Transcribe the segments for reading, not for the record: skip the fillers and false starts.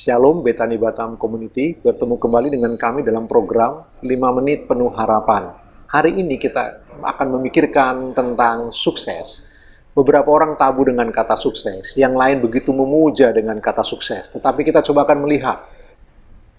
Shalom Betani Batam Community, bertemu kembali dengan kami dalam program 5 Menit Penuh Harapan. Hari ini kita akan memikirkan tentang sukses. Beberapa orang tabu dengan kata sukses, yang lain begitu memuja dengan kata sukses. Tetapi kita coba akan melihat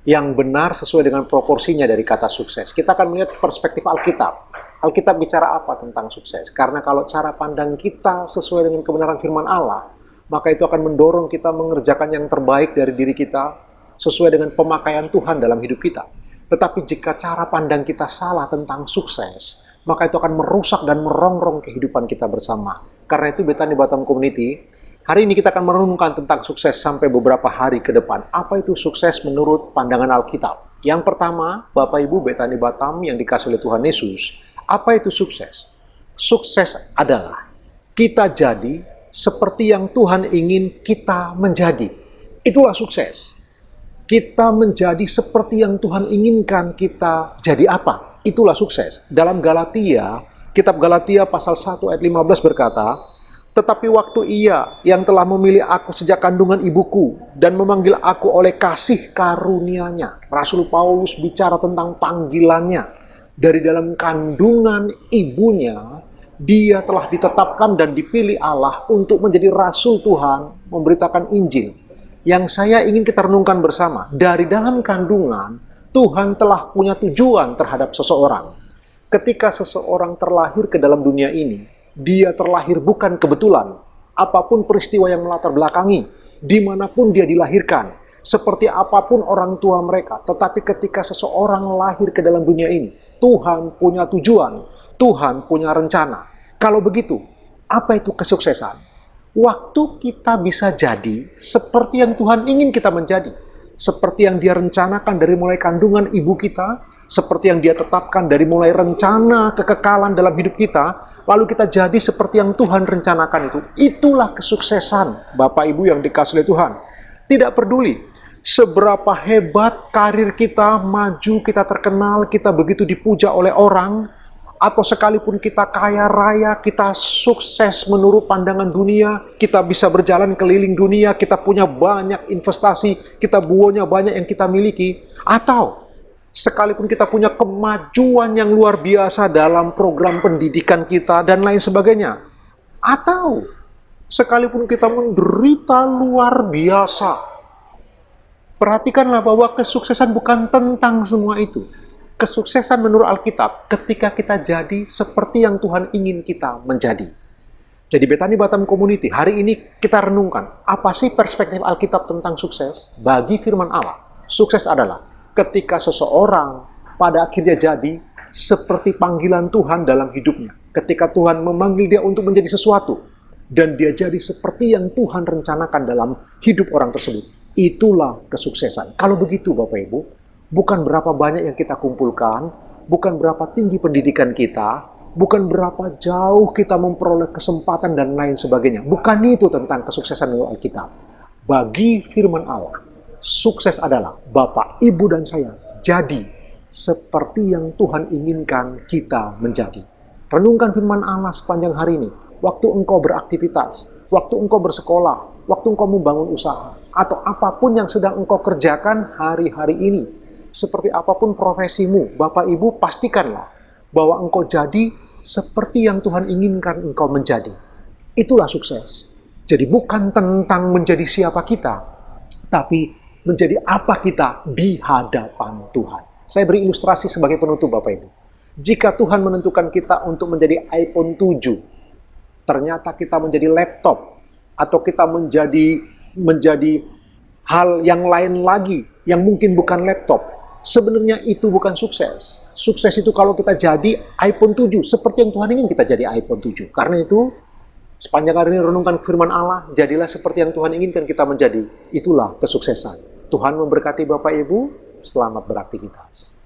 yang benar sesuai dengan proporsinya dari kata sukses. Kita akan melihat perspektif Alkitab. Alkitab bicara apa tentang sukses? Karena kalau cara pandang kita sesuai dengan kebenaran firman Allah, maka itu akan mendorong kita mengerjakan yang terbaik dari diri kita sesuai dengan pemakaian Tuhan dalam hidup kita. Tetapi jika cara pandang kita salah tentang sukses, maka itu akan merusak dan merongrong kehidupan kita bersama. Karena itu Betani Batam Community, hari ini kita akan merenungkan tentang sukses sampai beberapa hari ke depan. Apa itu sukses menurut pandangan Alkitab? Yang pertama, Bapak Ibu Betani Batam yang dikasihi oleh Tuhan Yesus, apa itu sukses? Sukses adalah kita jadi seperti yang Tuhan ingin kita menjadi. Itulah sukses. Kita menjadi seperti yang Tuhan inginkan kita jadi apa? Itulah sukses. Dalam Galatia, kitab Galatia pasal 1 ayat 15 berkata, "Tetapi waktu Ia yang telah memilih aku sejak kandungan ibuku dan memanggil aku oleh kasih karunia-Nya." Rasul Paulus bicara tentang panggilannya. Dari dalam kandungan ibunya, dia telah ditetapkan dan dipilih Allah untuk menjadi Rasul Tuhan, memberitakan Injil. Yang saya ingin kita renungkan bersama, dari dalam kandungan, Tuhan telah punya tujuan terhadap seseorang. Ketika seseorang terlahir ke dalam dunia ini, dia terlahir bukan kebetulan. Apapun peristiwa yang melatar belakangi, dimanapun dia dilahirkan, seperti apapun orang tua mereka. Tetapi ketika seseorang lahir ke dalam dunia ini, Tuhan punya tujuan, Tuhan punya rencana. Kalau begitu, apa itu kesuksesan? Waktu kita bisa jadi seperti yang Tuhan ingin kita menjadi. Seperti yang Dia rencanakan dari mulai kandungan ibu kita, seperti yang Dia tetapkan dari mulai rencana kekekalan dalam hidup kita, lalu kita jadi seperti yang Tuhan rencanakan itu. Itulah kesuksesan, Bapak Ibu yang dikasihi oleh Tuhan. Tidak peduli seberapa hebat karir kita, maju, kita terkenal, kita begitu dipuja oleh orang, atau sekalipun kita kaya raya, kita sukses menurut pandangan dunia, kita bisa berjalan keliling dunia, kita punya banyak investasi, kita punya banyak yang kita miliki, atau sekalipun kita punya kemajuan yang luar biasa dalam program pendidikan kita dan lain sebagainya, atau sekalipun kita menderita luar biasa, perhatikanlah bahwa kesuksesan bukan tentang semua itu. Kesuksesan menurut Alkitab ketika kita jadi seperti yang Tuhan ingin kita menjadi. Jadi Betani Batam Community, hari ini kita renungkan, apa sih perspektif Alkitab tentang sukses? Bagi firman Allah, sukses adalah ketika seseorang pada akhirnya jadi seperti panggilan Tuhan dalam hidupnya. Ketika Tuhan memanggil dia untuk menjadi sesuatu, dan dia jadi seperti yang Tuhan rencanakan dalam hidup orang tersebut. Itulah kesuksesan. Kalau begitu Bapak Ibu, bukan berapa banyak yang kita kumpulkan, bukan berapa tinggi pendidikan kita, bukan berapa jauh kita memperoleh kesempatan dan lain sebagainya. Bukan itu tentang kesuksesan menurut Alkitab. Bagi firman Allah, sukses adalah Bapak, Ibu, dan saya jadi seperti yang Tuhan inginkan kita menjadi. Renungkan firman Allah sepanjang hari ini. Waktu engkau beraktivitas, waktu engkau bersekolah, waktu engkau membangun usaha, atau apapun yang sedang engkau kerjakan hari-hari ini, seperti apapun profesimu, Bapak Ibu pastikanlah bahwa engkau jadi seperti yang Tuhan inginkan engkau menjadi. Itulah sukses. Jadi bukan tentang menjadi siapa kita, tapi menjadi apa kita di hadapan Tuhan. Saya beri ilustrasi sebagai penutup Bapak Ibu. Jika Tuhan menentukan kita untuk menjadi iPhone 7, ternyata kita menjadi laptop, atau kita menjadi hal yang lain lagi, yang mungkin bukan laptop, sebenarnya itu bukan sukses. Sukses itu kalau kita jadi iPhone 7, seperti yang Tuhan ingin kita jadi iPhone 7. Karena itu, sepanjang hari ini renungkan firman Allah, jadilah seperti yang Tuhan inginkan kita menjadi. Itulah kesuksesan. Tuhan memberkati Bapak Ibu, selamat beraktivitas.